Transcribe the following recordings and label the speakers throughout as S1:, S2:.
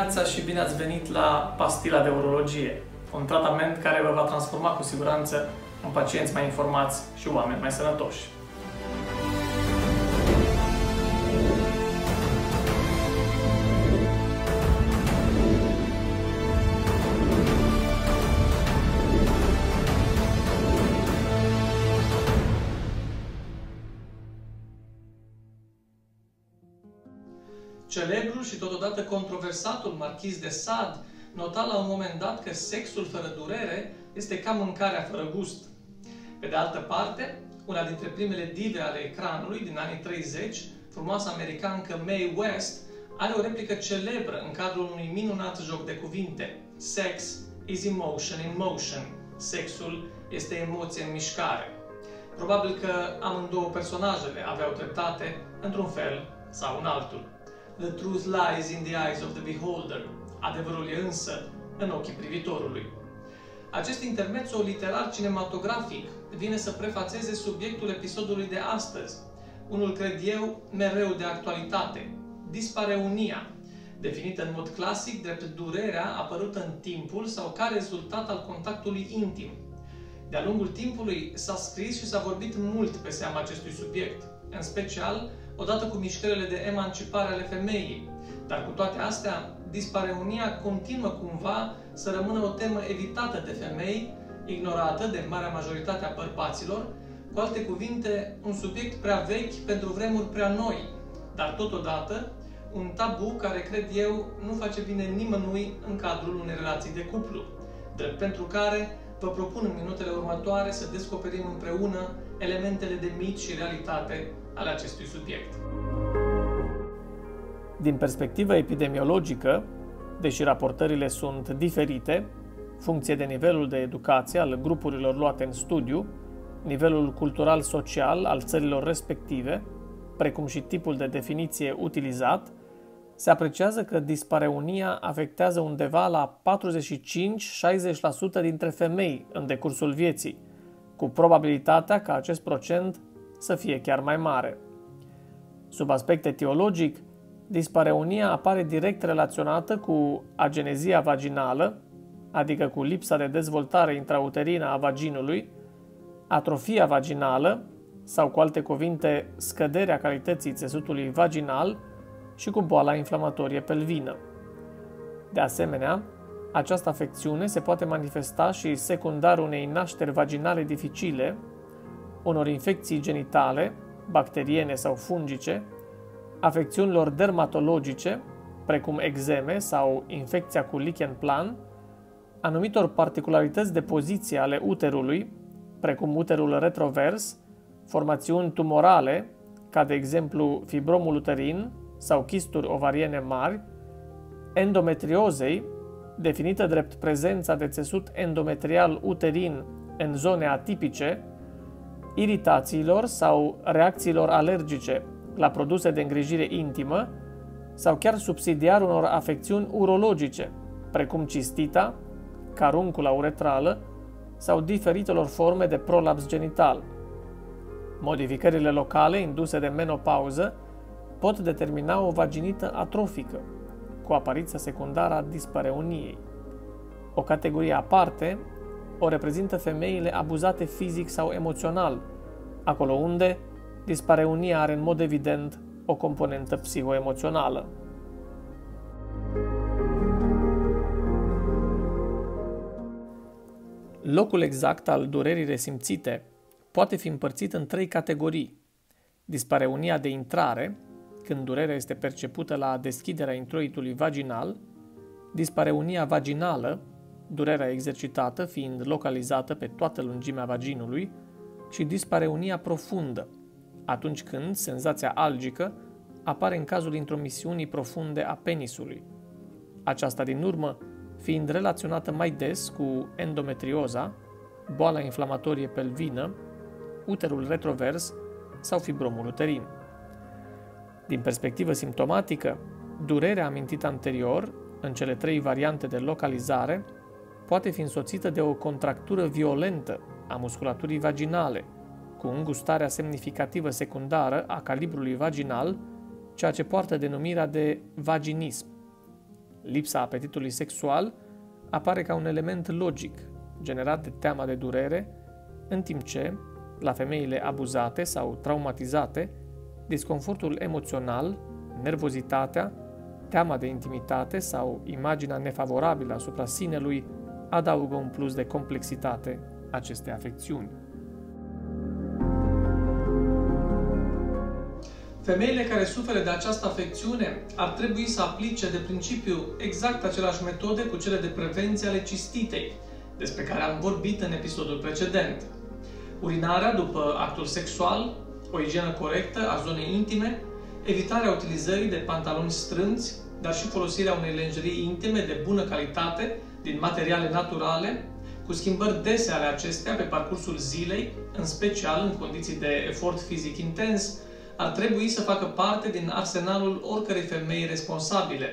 S1: dimineața și bine ați venit la Pastila de Urologie, un tratament care vă va transforma cu siguranță în pacienți mai informați și oameni mai sănătoși. Celebrul și totodată controversatul Marchis de Sade nota la un moment dat că sexul fără durere este ca mâncarea fără gust. Pe de altă parte, una dintre primele dive ale ecranului din anii 30, frumoasa americancă Mae West, are o replică celebră în cadrul unui minunat joc de cuvinte. Sex is emotion in motion. Sexul este emoție în mișcare. Probabil că amândouă personajele aveau dreptate într-un fel sau în altul. The truth lies in the eyes of the beholder. Adevărul e însă în ochii privitorului. Acest intermezzo literar cinematografic vine să prefațeze subiectul episodului de astăzi, unul, cred eu, mereu de actualitate, dispareunia, definită în mod clasic drept durerea apărută în timpul sau ca rezultat al contactului intim. De-a lungul timpului s-a scris și s-a vorbit mult pe seama acestui subiect, în special odată cu mișcările de emancipare ale femeii. Dar cu toate astea, dispareunia continuă cumva să rămână o temă evitată de femei, ignorată de marea majoritate a bărbaților, cu alte cuvinte, un subiect prea vechi pentru vremuri prea noi, dar totodată un tabu care, cred eu, nu face bine nimănui în cadrul unei relații de cuplu, drept pentru care vă propun în minutele următoare să descoperim împreună elementele de mit și realitate ale acestui subiect. Din perspectivă epidemiologică, deși raportările sunt diferite, funcție de nivelul de educație al grupurilor luate în studiu, nivelul cultural-social al țărilor respective, precum și tipul de definiție utilizat, se apreciază că dispareunia afectează undeva la 45-60% dintre femei în decursul vieții, cu probabilitatea ca acest procent să fie chiar mai mare. Sub aspect etiologic, dispareunia apare direct relaționată cu agenezia vaginală, adică cu lipsa de dezvoltare intrauterină a vaginului, atrofia vaginală, sau cu alte cuvinte, scăderea calității țesutului vaginal și cu boala inflamatorie pelvină. De asemenea, această afecțiune se poate manifesta și secundar unei nașteri vaginale dificile, unor infecții genitale, bacteriene sau fungice, afecțiunilor dermatologice, precum eczeme sau infecția cu lichen plan, anumitor particularități de poziție ale uterului, precum uterul retrovers, formațiuni tumorale, ca de exemplu fibromul uterin sau chisturi ovariene mari, endometriozei, definită drept prezența de țesut endometrial uterin în zone atipice, iritațiilor sau reacțiilor alergice la produse de îngrijire intimă sau chiar subsidiar unor afecțiuni urologice, precum cistita, caruncula uretrală sau diferitelor forme de prolaps genital. Modificările locale induse de menopauză pot determina o vaginită atrofică, cu apariția secundară a dispareuniei. O categorie aparte o reprezintă femeile abuzate fizic sau emoțional, acolo unde dispareunia are în mod evident o componentă psihoemoțională. Locul exact al durerii resimțite poate fi împărțit în 3 categorii. Dispareunia de intrare, când durerea este percepută la deschiderea introitului vaginal, dispareunia vaginală, durerea exercitată fiind localizată pe toată lungimea vaginului, și dispareunia profundă, atunci când senzația algică apare în cazul intromisiunii profunde a penisului. Aceasta din urmă fiind relaționată mai des cu endometrioza, boala inflamatorie pelvină, uterul retrovers sau fibromul uterin. Din perspectivă simptomatică, durerea amintită anterior, în cele 3 variante de localizare, poate fi însoțită de o contractură violentă a musculaturii vaginale, cu îngustarea semnificativă secundară a calibrului vaginal, ceea ce poartă denumirea de vaginism. Lipsa apetitului sexual apare ca un element logic, generat de teama de durere, în timp ce, la femeile abuzate sau traumatizate, disconfortul emoțional, nervozitatea, teama de intimitate sau imaginea nefavorabilă asupra sinelui adaugă un plus de complexitate acestei afecțiuni.
S2: Femeile care suferă de această afecțiune ar trebui să aplice de principiu exact aceleași metode cu cele de prevenție ale cistitei, despre care am vorbit în episodul precedent. Urinarea după actul sexual, o igienă corectă a zonei intime, evitarea utilizării de pantaloni strâmți, dar și folosirea unei lenjerii intime de bună calitate, din materiale naturale, cu schimbări dese ale acestea pe parcursul zilei, în special în condiții de efort fizic intens, ar trebui să facă parte din arsenalul oricărei femei responsabile.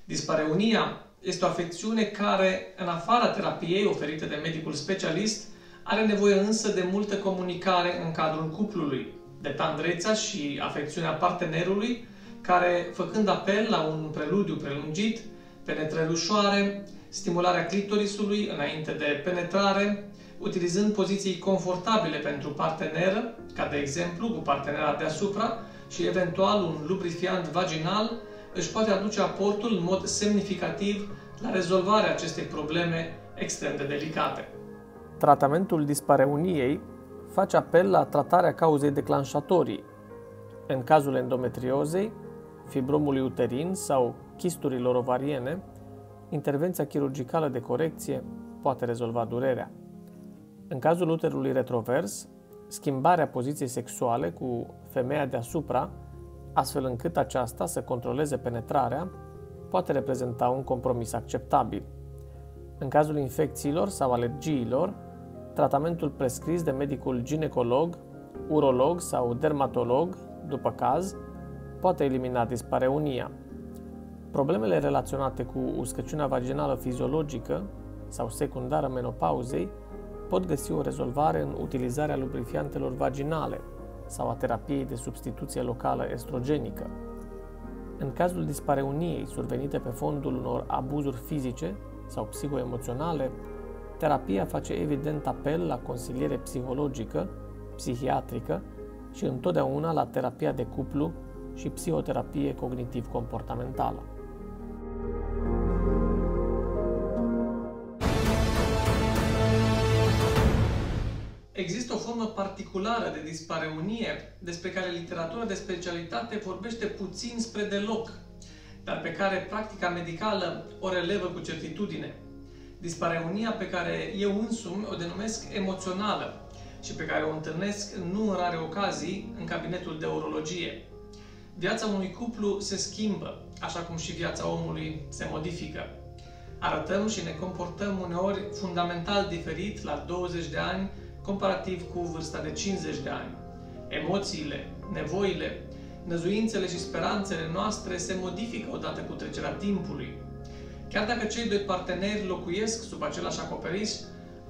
S2: Dispareunia este o afecțiune care, în afara terapiei oferite de medicul specialist, are nevoie însă de multă comunicare în cadrul cuplului, de tandrețea și afecțiunea partenerului, care, făcând apel la un preludiu prelungit, penetrări ușoare, stimularea clitorisului înainte de penetrare, utilizând poziții confortabile pentru parteneră, ca de exemplu cu partenera deasupra, și eventual un lubrifiant vaginal, își poate aduce aportul în mod semnificativ la rezolvarea acestei probleme extrem de delicate.
S1: Tratamentul dispareuniei face apel la tratarea cauzei declanșatorii. În cazul endometriozei, fibromului uterin sau chisturilor ovariene, intervenția chirurgicală de corecție poate rezolva durerea. În cazul uterului retrovers, schimbarea poziției sexuale cu femeia deasupra, astfel încât aceasta să controleze penetrarea, poate reprezenta un compromis acceptabil. În cazul infecțiilor sau alergiilor, tratamentul prescris de medicul ginecolog, urolog sau dermatolog, după caz, poate elimina dispareunia. Problemele relaționate cu uscăciunea vaginală fiziologică sau secundară menopauzei pot găsi o rezolvare în utilizarea lubrifiantelor vaginale sau a terapiei de substituție locală estrogenică. În cazul dispareuniei survenite pe fondul unor abuzuri fizice sau psihoemoționale, terapia face evident apel la consiliere psihologică, psihiatrică și întotdeauna la terapia de cuplu și psihoterapie cognitiv-comportamentală.
S2: Există o formă particulară de dispareunie despre care literatura de specialitate vorbește puțin spre deloc, dar pe care practica medicală o relevă cu certitudine. Dispareunia pe care eu însumi o denumesc emoțională și pe care o întâlnesc nu în rare ocazii în cabinetul de urologie. Viața unui cuplu se schimbă, așa cum și viața omului se modifică. Arătăm și ne comportăm uneori fundamental diferit la 20 de ani comparativ cu vârsta de 50 de ani. Emoțiile, nevoile, năzuințele și speranțele noastre se modifică odată cu trecerea timpului. Chiar dacă cei doi parteneri locuiesc sub același acoperiș,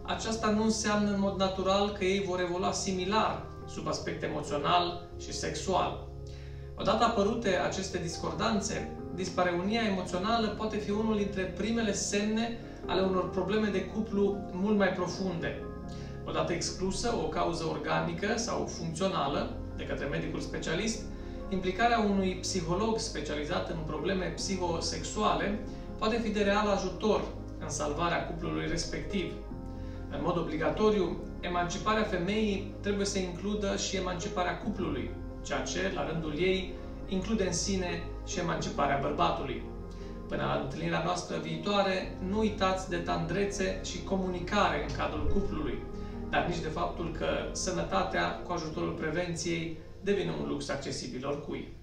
S2: aceasta nu înseamnă în mod natural că ei vor evolua similar sub aspect emoțional și sexual. Odată apărute aceste discordanțe, dispareunia emoțională poate fi unul dintre primele semne ale unor probleme de cuplu mult mai profunde. Odată exclusă o cauză organică sau funcțională de către medicul specialist, implicarea unui psiholog specializat în probleme psihosexuale poate fi de real ajutor în salvarea cuplului respectiv. În mod obligatoriu, emanciparea femeii trebuie să includă și emanciparea cuplului, ceea ce, la rândul ei, include în sine și emanciparea bărbatului. Până la întâlnirea noastră viitoare, nu uitați de tandrețe și comunicare în cadrul cuplului, dar nici de faptul că sănătatea, cu ajutorul prevenției, devine un lux accesibil oricui.